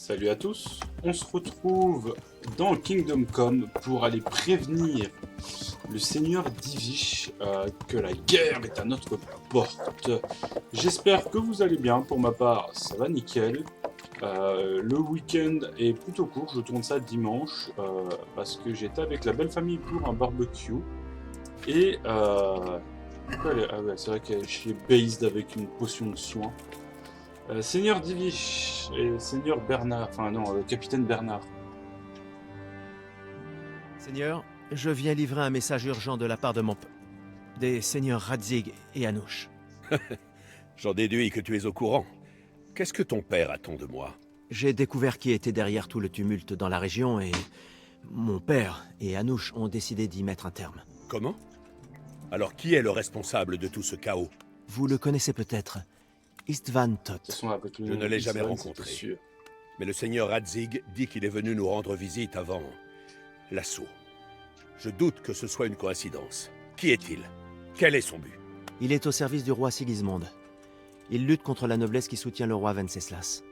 Salut à tous, on se retrouve dans Kingdom Come pour aller prévenir le seigneur Divish que la guerre est à notre porte. J'espère que vous allez bien, pour ma part ça va nickel. Le week-end est plutôt court, je tourne ça dimanche parce que j'étais avec la belle famille pour un barbecue. Et c'est vrai que je suis based avec une potion de soin. Seigneur Divish et Seigneur Bernard, Capitaine Bernard. Seigneur, je viens livrer un message urgent de la part de des seigneurs Radzig et Anouch. J'en déduis que tu es au courant. Qu'est-ce que ton père attend de moi? J'ai découvert qui était derrière tout le tumulte dans la région et... mon père et Anouch ont décidé d'y mettre un terme. Comment? Alors qui est le responsable de tout ce chaos? Vous le connaissez peut-être, Istvan Toth. Je ne l'ai jamais rencontré. Mais le seigneur Radzig dit qu'il est venu nous rendre visite avant l'assaut. Je doute que ce soit une coïncidence. Qui est-il? Quel est son but? Il est au service du roi Sigismond. Il lutte contre la noblesse qui soutient le roi Venceslas.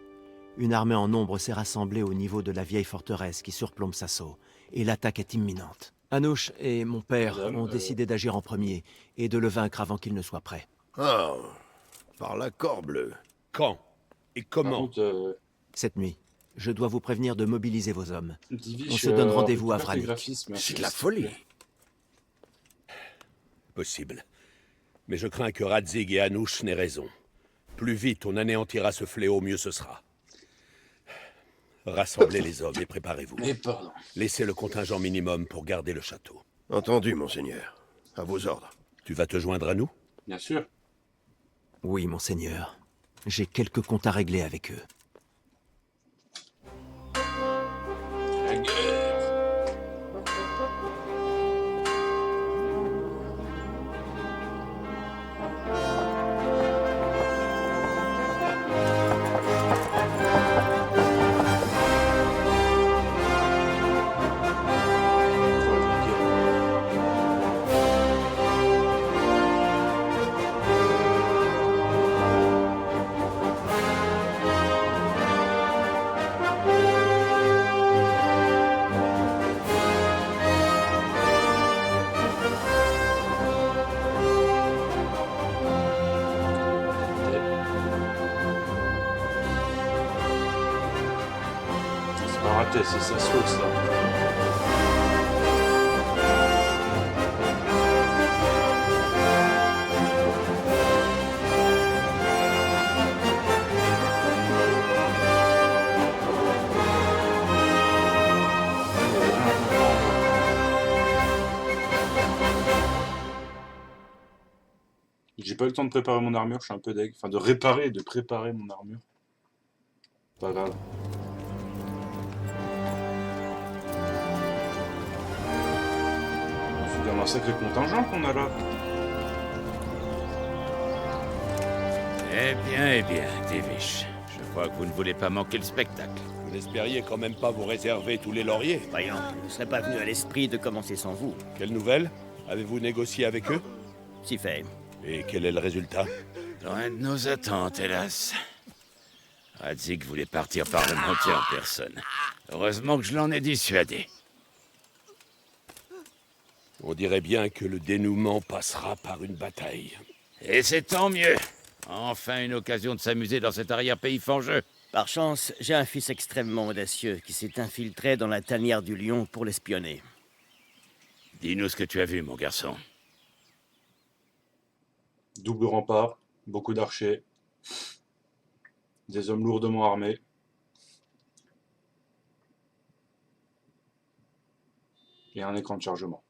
Une armée en nombre s'est rassemblée au niveau de la vieille forteresse qui surplombe Sasso, et l'attaque est imminente. Anouch et mon père ont décidé d'agir en premier et de le vaincre avant qu'il ne soit prêt. Ah, par l'accord bleu. Quand? Et comment? Cette nuit, je dois vous prévenir de mobiliser vos hommes. Divish, On se donne rendez-vous à Vranik. C'est de la folie. Possible. Mais je crains que Radzig et Anouch n'aient raison. Plus vite on anéantira ce fléau, mieux ce sera. Rassemblez les hommes et préparez-vous. Laissez le contingent minimum pour garder le château. Entendu, monseigneur. À vos ordres. Tu vas te joindre à nous? Bien sûr. Oui, monseigneur. J'ai quelques comptes à régler avec eux. La guerre. C'est sa sauce là. J'ai pas eu le temps de préparer mon armure, je suis un peu deg. Enfin, de réparer et de préparer mon armure. Pas grave. C'est quand même un sacré contingent qu'on a là. Eh bien, Divish. Je crois que vous ne voulez pas manquer le spectacle. Vous n'espériez quand même pas vous réserver tous les lauriers? Voyons, il ne serait pas venu à l'esprit de commencer sans vous. Quelle nouvelle? Avez-vous négocié avec eux? Si fait. Et quel est le résultat? Loin de nos attentes, hélas. Radzig voulait partir parlementer en personne. Heureusement que je l'en ai dissuadé. On dirait bien que le dénouement passera par une bataille. Et c'est tant mieux. Enfin une occasion de s'amuser dans cet arrière-pays fangeux. Par chance, j'ai un fils extrêmement audacieux qui s'est infiltré dans la tanière du lion pour l'espionner. Dis-nous ce que tu as vu, mon garçon. Double rempart, beaucoup d'archers, des hommes lourdement armés. Et un écran de chargement.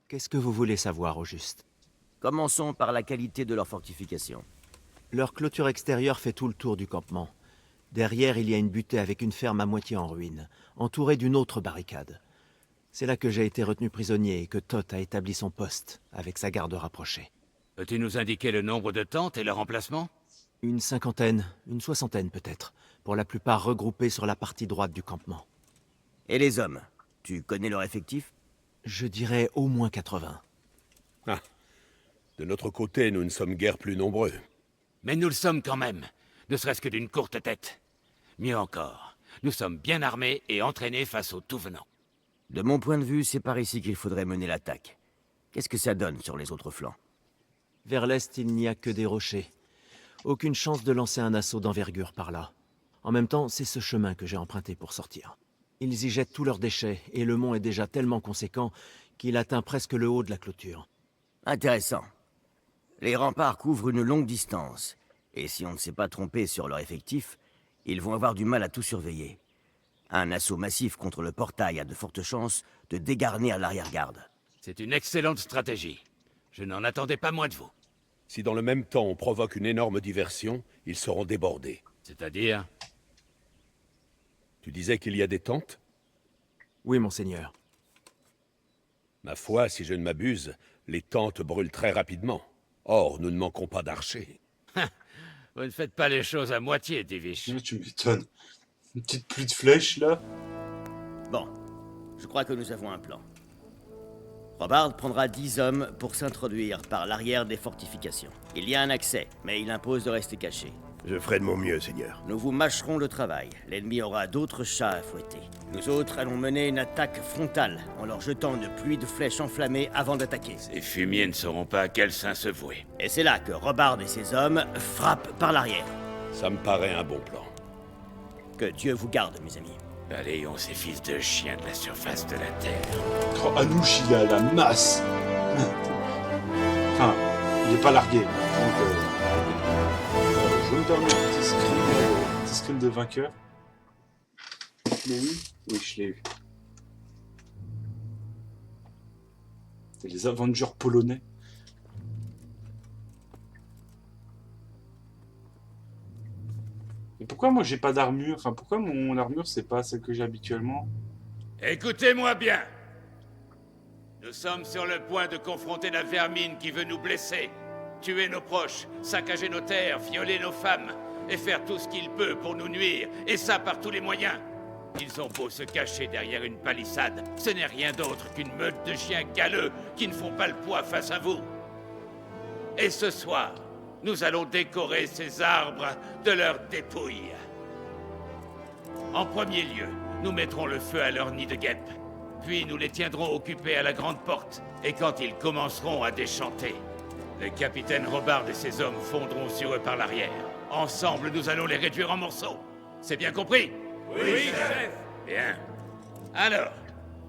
Qu'est-ce que vous voulez savoir au juste? Commençons par la qualité de leur fortification. Leur clôture extérieure fait tout le tour du campement. Derrière, il y a une butée avec une ferme à moitié en ruine, entourée d'une autre barricade. C'est là que j'ai été retenu prisonnier et que Toth a établi son poste, avec sa garde rapprochée. Peux-tu nous indiquer le nombre de tentes et leur emplacement? Une cinquantaine, une soixantaine peut-être, pour la plupart regroupés sur la partie droite du campement. Et les hommes? Tu connais leur effectif? Je dirais au moins 80. Ah. De notre côté, nous ne sommes guère plus nombreux. Mais nous le sommes quand même. ne serait-ce que d'une courte tête. Mieux encore, nous sommes bien armés et entraînés face aux tout-venants. De mon point de vue, c'est par ici qu'il faudrait mener l'attaque. Qu'est-ce que ça donne sur les autres flancs? Vers l'est, il n'y a que des rochers. Aucune chance de lancer un assaut d'envergure par là. En même temps, c'est ce chemin que j'ai emprunté pour sortir. Ils y jettent tous leurs déchets, et le mont est déjà tellement conséquent qu'il atteint presque le haut de la clôture. Intéressant. Les remparts couvrent une longue distance, et si on ne s'est pas trompé sur leur effectif, ils vont avoir du mal à tout surveiller. Un assaut massif contre le portail a de fortes chances de dégarnir l'arrière-garde. C'est une excellente stratégie. Je n'en attendais pas moins de vous. Si dans le même temps on provoque une énorme diversion, ils seront débordés. C'est-à-dire? Tu disais qu'il y a des tentes? Oui, monseigneur. Ma foi, si je ne m'abuse, les tentes brûlent très rapidement. Or, nous ne manquons pas d'archers. Vous ne faites pas les choses à moitié, Divish. Tu m'étonnes. Une petite pluie de flèches, là. Bon, je crois que nous avons un plan. Robard prendra 10 hommes pour s'introduire par l'arrière des fortifications. Il y a un accès, mais il impose de rester caché. Je ferai de mon mieux, Seigneur. Nous vous mâcherons le travail. L'ennemi aura d'autres chats à fouetter. Nous autres allons mener une attaque frontale en leur jetant une pluie de flèches enflammées avant d'attaquer. Ces fumiers ne sauront pas à quel saint se vouer. Et c'est là que Robard et ses hommes frappent par l'arrière. Ça me paraît un bon plan. Que Dieu vous garde, mes amis. Balayons ces fils de chiens de la surface de la Terre. Oh, Anouch, il a la masse. Enfin, il n'est pas largué. Donc, je vais me permettre un petit screen de vainqueur. Je l'ai eu? Oui, je l'ai eu. C'est les Avengers polonais. Et pourquoi moi j'ai pas d'armure? Enfin, pourquoi mon armure c'est pas celle que j'ai habituellement? Écoutez-moi bien. Nous sommes sur le point de confronter la vermine qui veut nous blesser, tuer nos proches, saccager nos terres, violer nos femmes, et faire tout ce qu'il peut pour nous nuire, et ça par tous les moyens. Ils ont beau se cacher derrière une palissade, ce n'est rien d'autre qu'une meute de chiens galeux qui ne font pas le poids face à vous. Et ce soir, nous allons décorer ces arbres de leurs dépouilles. En premier lieu, nous mettrons le feu à leur nid de guêpes. Puis nous les tiendrons occupés à la grande porte. Et quand ils commenceront à déchanter, le capitaine Robard et ses hommes fondront sur eux par l'arrière. Ensemble, nous allons les réduire en morceaux. C'est bien compris? Oui, chef. Bien. Alors,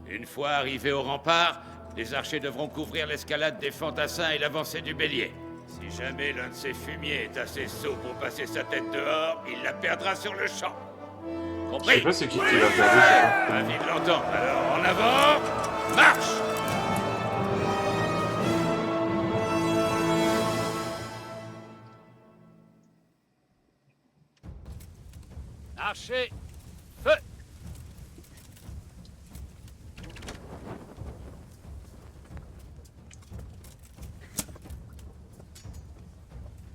une fois arrivés au rempart, les archers devront couvrir l'escalade des fantassins et l'avancée du bélier. Si jamais l'un de ces fumiers est assez sot pour passer sa tête dehors, il la perdra sur le champ. Je Compris? sais pas c'est qui l'a perdu. Ravi de l'entendre. Alors, en avant, marche! Archer, feu!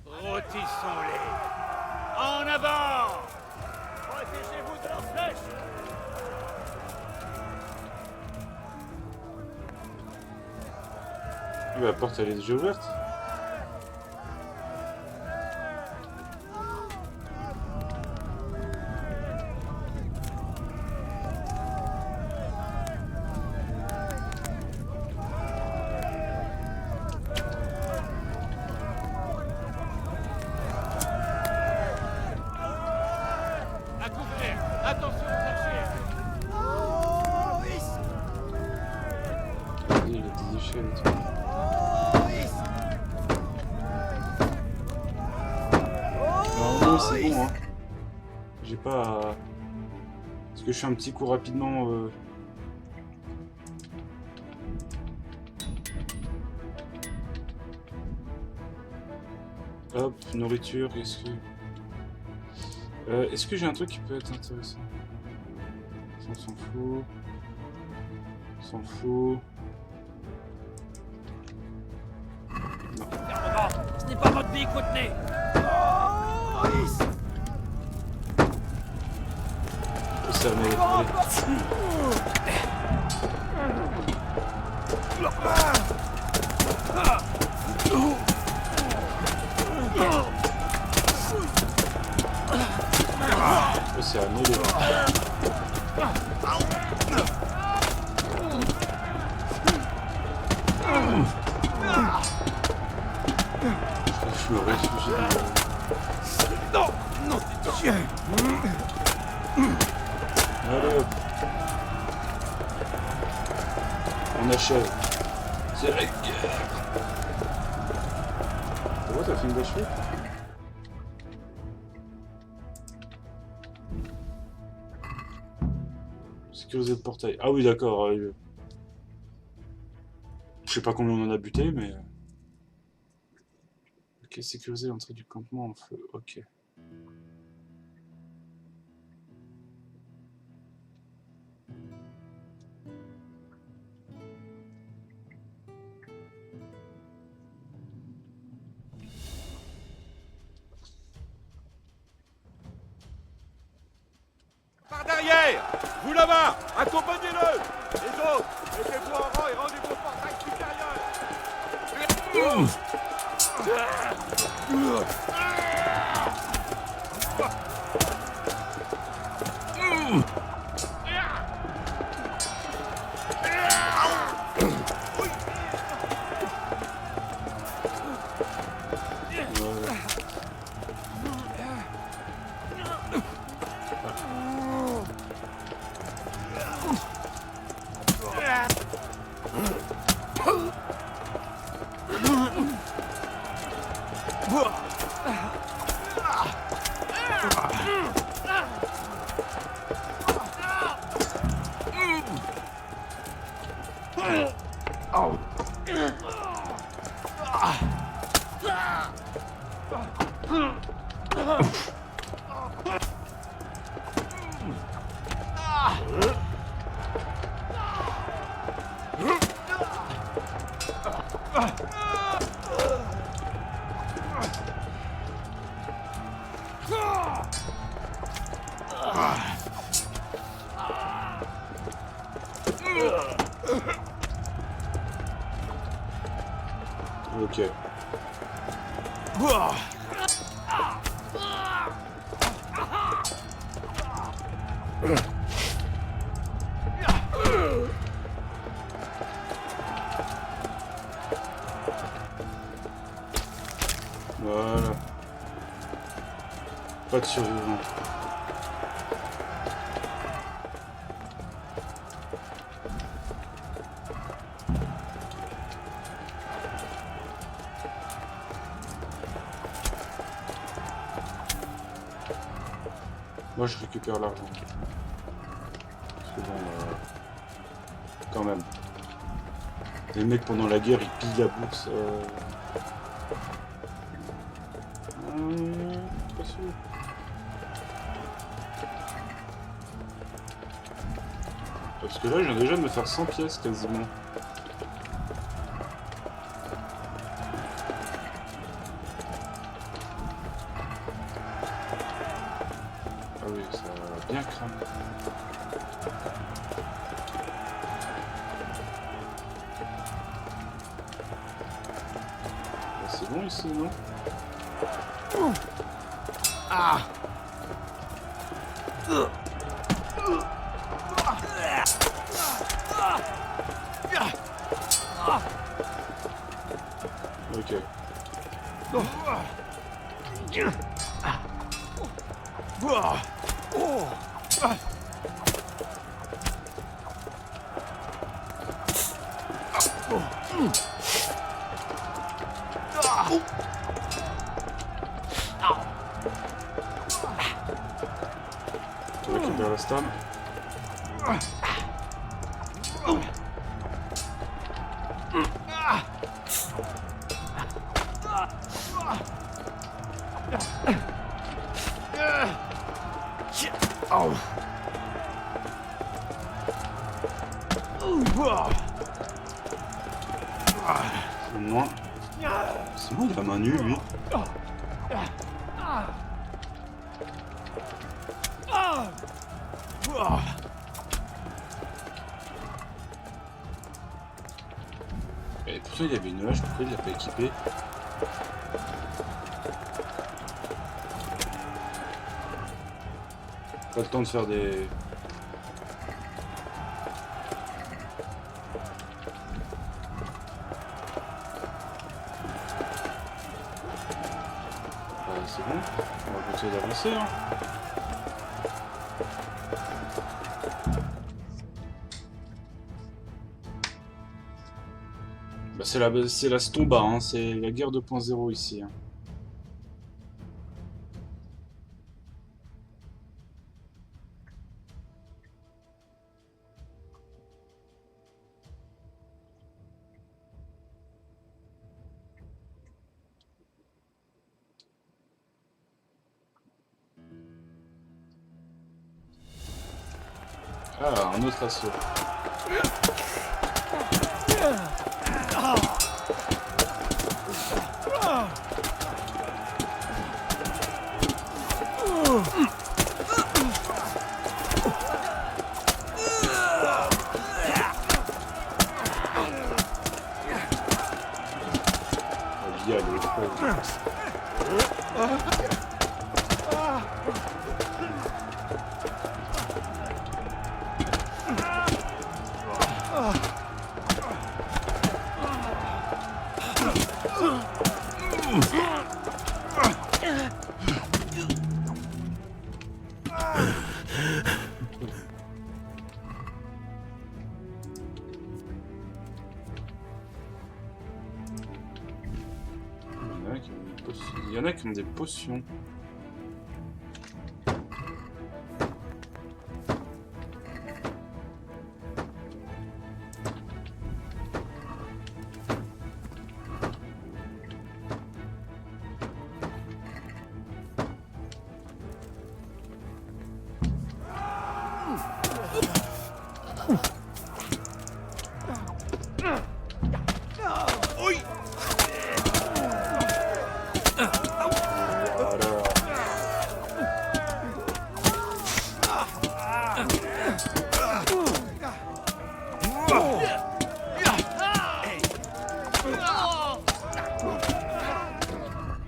Rôtissons-les! En avant! Protégez-vous de leurs flèches! La porte elle est déjà ouverte. À couvert! Attention aux archers! Il y a des échelles et tout. Non, c'est bon, hein. J'ai pas à... Parce que je fais un petit coup rapidement... Hop, nourriture, est-ce que j'ai un truc qui peut être intéressant? Ça, on s'en fout. On s'en fout. Ce n'est pas votre vie, Courtenay! Ça, mais... calmer les vampires. Je me réfugie. Non, non, chien. Allez hop. On achève. C'est la guerre. Oh, t'as fait une d'achever? Sécuriser le portail. Ah oui, d'accord. Je sais pas combien on en a buté, mais... Ok, sécuriser l'entrée du campement en feu. Ok. Par derrière. Vous là-bas, accompagnez-le. Les autres, mettez-vous en rang et rendez-vous au portail supérieur. Ok. Voilà. Pas de survivants. Moi je récupère l'argent. Parce que bon, quand même. Les mecs pendant la guerre ils pillent la bourse. Pas sûr. Parce que là je viens déjà de me faire 100 pièces quasiment. Ah oui, ça a bien cramé. C'est bon ici, non? Ah. Ok. On récupère la stam. Moi. C'est bon, il a main nue, lui. Et pourtant il avait une hache, pourquoi il l'a pas équipé? Pas le temps de faire des... C'est bon, on va continuer d'avancer. Hein. Bah, c'est la Stomba, hein. C'est la guerre 2.0 ici. Hein. Ah, un autre assaut. Il y a les pauvres. Il y en a qui ont des potions.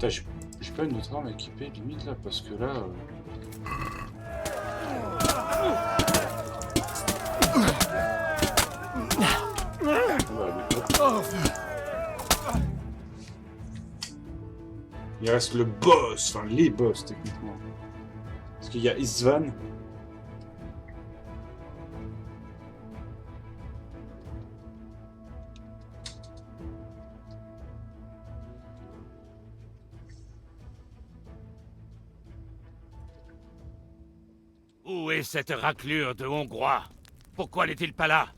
Putain, j'ai pas une autre arme équipée limite là parce que là. Il reste le boss, enfin les boss techniquement. Parce qu'il y a Isvan. Où est cette raclure de Hongrois? Pourquoi n'est-il pas là?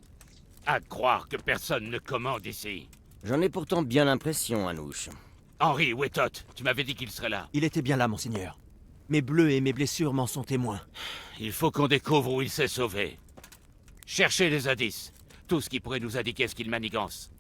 À croire que personne ne commande ici. J'en ai pourtant bien l'impression, Anouche. Henri, où est Tot? Tu m'avais dit qu'il serait là. Il était bien là, monseigneur. Mes bleus et mes blessures m'en sont témoins. Il faut qu'on découvre où il s'est sauvé. Cherchez les indices. Tout ce qui pourrait nous indiquer ce qu'il manigance.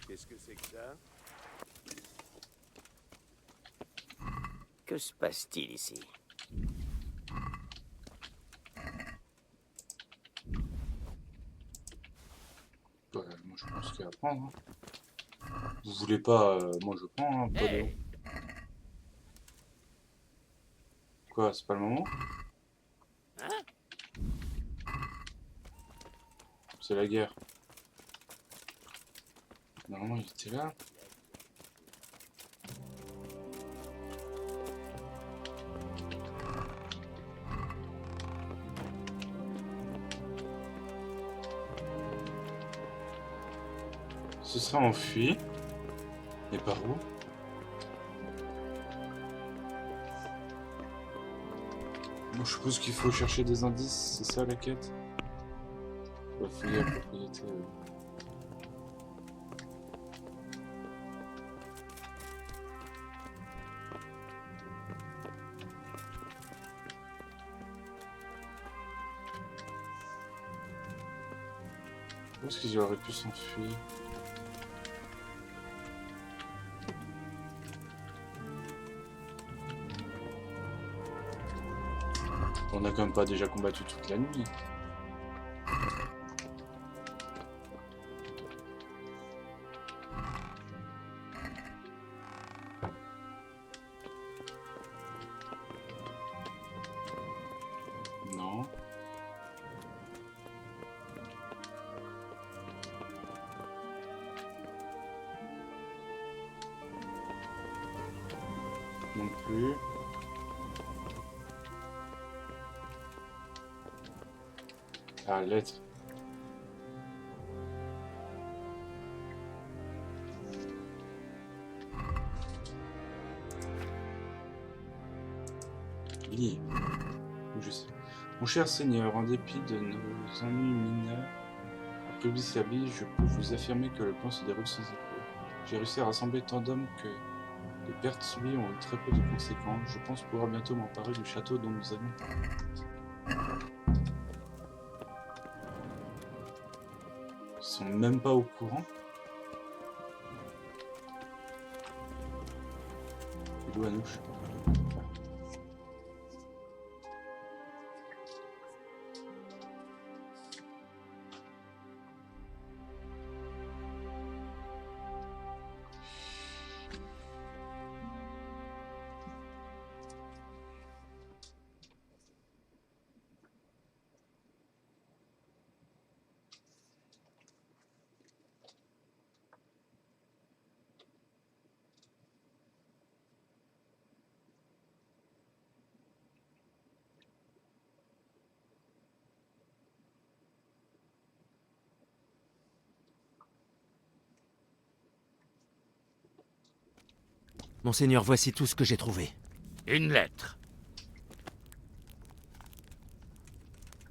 Qu'est-ce que c'est que ça? Que se passe-t-il ici? Ouais, moi je pense qu'il y a à prendre. Hein. Vous voulez pas, moi je prends. Hein, pas de... Quoi, c'est pas le moment? C'est la guerre. Normalement il était là. Ce sera enfui. Et par où? Moi, je suppose qu'il faut chercher des indices, c'est ça la quête? Bah, fouiller la propriété. Où est-ce qu'ils auraient pu s'enfuir? On a quand même pas déjà combattu toute la nuit. Non. Non plus. Ah, lettre. Oui. Je sais. Mon cher Seigneur, en dépit de nos ennuis mineurs, après Bissabi, je peux vous affirmer que le plan se déroule sans écho. J'ai réussi à rassembler tant d'hommes que les pertes subies ont eu très peu de conséquences. Je pense pouvoir bientôt m'emparer du château dont nous avons parlé. Ils sont même pas au courant. C'est d'où Anouche? Monseigneur, voici tout ce que j'ai trouvé. Une lettre.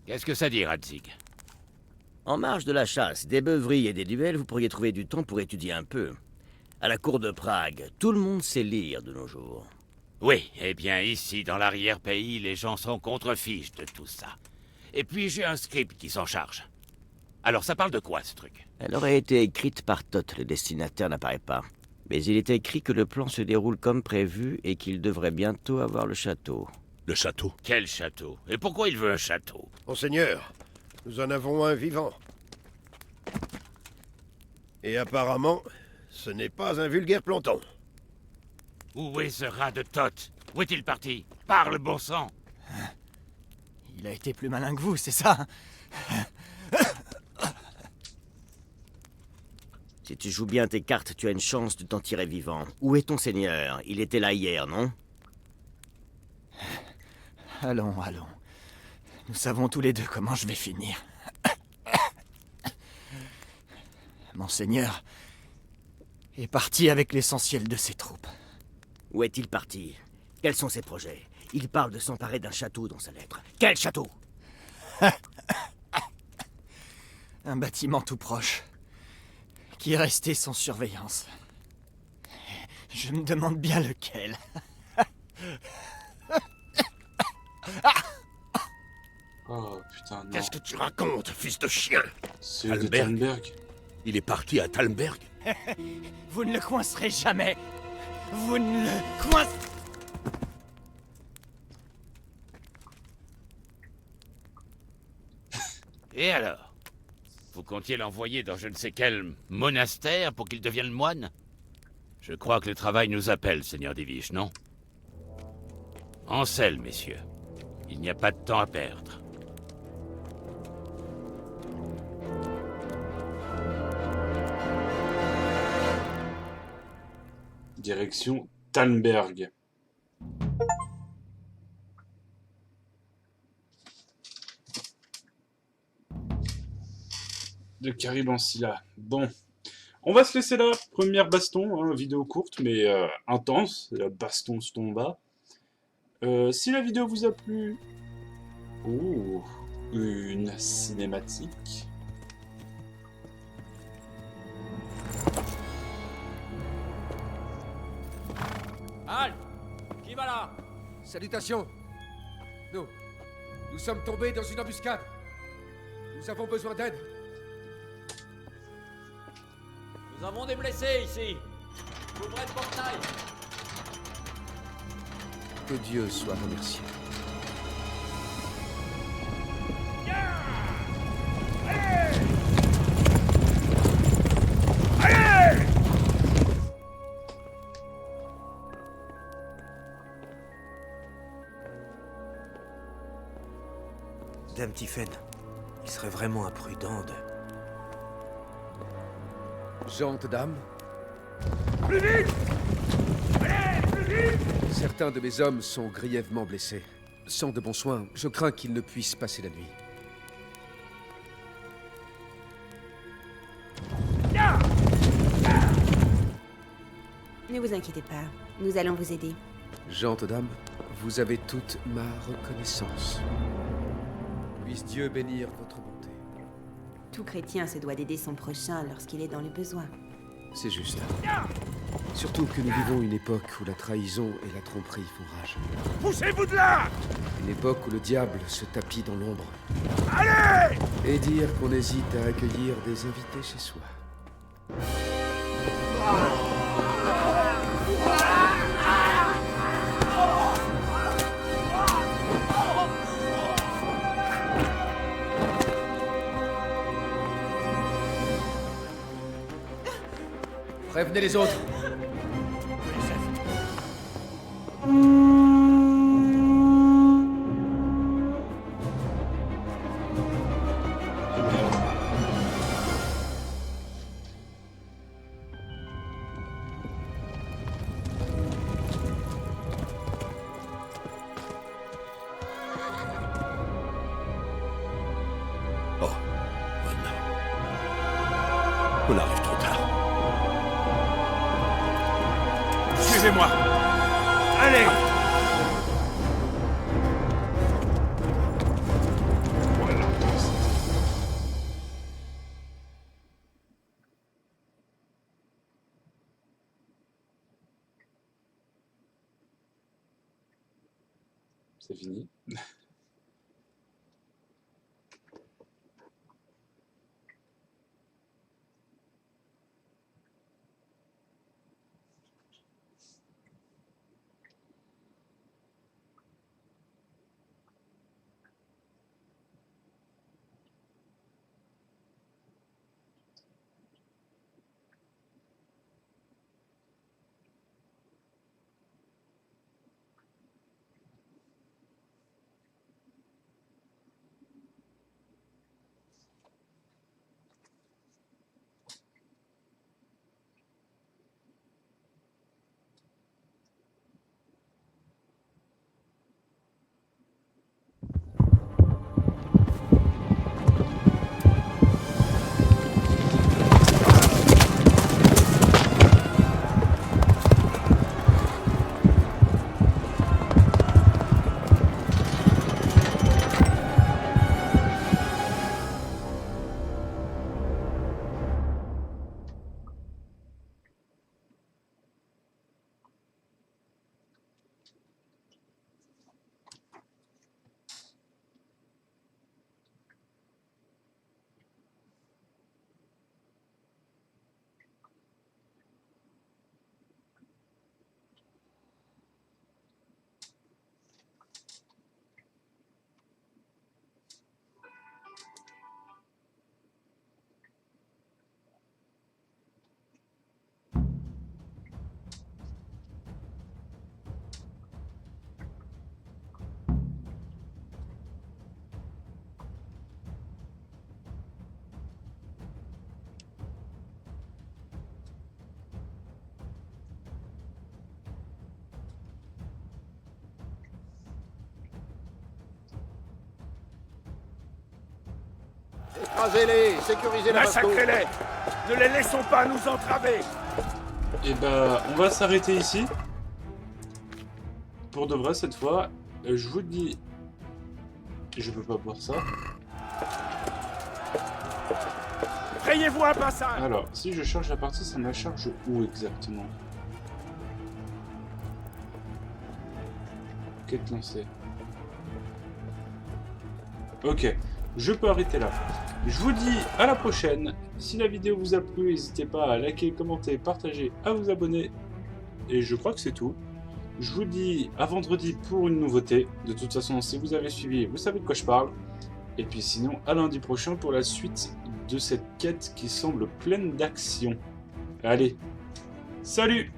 Qu'est-ce que ça dit, Radzig? En marge de la chasse, des beuveries et des duels, vous pourriez trouver du temps pour étudier un peu. À la cour de Prague, tout le monde sait lire de nos jours. Oui, eh bien ici, dans l'arrière-pays, les gens sont contre-fiches de tout ça. Et puis j'ai un script qui s'en charge. Alors ça parle de quoi, ce truc? Elle aurait été écrite par Thoth, le destinataire n'apparaît pas. Mais il est écrit que le plan se déroule comme prévu et qu'il devrait bientôt avoir le château. Le château? Quel château? Et pourquoi il veut un château? Monseigneur, nous en avons un vivant. Et apparemment, ce n'est pas un vulgaire planton. Où est ce rat de Thoth? Où est-il parti? Parle, bon sang! Il a été plus malin que vous, c'est ça? Si tu joues bien tes cartes, tu as une chance de t'en tirer vivant. Où est ton seigneur? Il était là hier, non? Allons, allons. Nous savons tous les deux comment je vais finir. Monseigneur est parti avec l'essentiel de ses troupes. Où est-il parti? Quels sont ses projets? Il parle de s'emparer d'un château dans sa lettre. Quel château? Un bâtiment tout proche, qui est resté sans surveillance. Je me demande bien lequel. Oh putain, non. Qu'est-ce que tu racontes, fils de chien? C'est de Talmberg. Talmberg. Il est parti à Talmberg? Vous ne le coincerez jamais. Vous ne le coincerez... Et alors? Vous comptiez l'envoyer dans je ne sais quel monastère pour qu'il devienne moine? Je crois que le travail nous appelle, Seigneur Divish, non? En selle, messieurs. Il n'y a pas de temps à perdre. Direction Talmberg. De Caribancilla. Bon. On va se laisser là. Première baston, hein, vidéo courte mais intense. La baston se tomba. Si la vidéo vous a plu, oh, une cinématique. Halte! Qui va là? Salutations! Nous sommes tombés dans une embuscade. Nous avons besoin d'aide. Nous avons des blessés ici. Ouvrez le portail. Que Dieu soit remercié. Dame Tiphaine, il serait vraiment imprudent de... Gente dame, Plus vite! Allez, plus vite! certains de mes hommes sont grièvement blessés. Sans de bons soins, je crains qu'ils ne puissent passer la nuit. Ne vous inquiétez pas, nous allons vous aider. Gente dame, vous avez toute ma reconnaissance. Puisse Dieu bénir votre bonté. Tout chrétien se doit d'aider son prochain lorsqu'il est dans le besoin. C'est juste. Surtout que nous vivons une époque où la trahison et la tromperie font rage. Poussez-vous de là! Une époque où le diable se tapit dans l'ombre. Allez! Et dire qu'on hésite à accueillir des invités chez soi. Prévenez les autres. Oh, non. On arrive trop tard. Suivez-moi! Allez! Voilà. C'est fini. Écrasez-les, sécurisez la bateau. Massacrez-les! Ne les laissons pas nous entraver! Et bah, on va s'arrêter ici. Pour de vrai cette fois. Je vous dis... Je peux pas boire ça. Frayez-vous un passage! Alors, si je charge la partie, ça me la charge où exactement? Quête lancée. Ok, je peux arrêter là. Je vous dis à la prochaine. Si la vidéo vous a plu, n'hésitez pas à liker, commenter, partager, à vous abonner. Et je crois que c'est tout. Je vous dis à vendredi pour une nouveauté. De toute façon, si vous avez suivi, vous savez de quoi je parle. Et puis sinon, à lundi prochain pour la suite de cette quête qui semble pleine d'action. Allez, salut!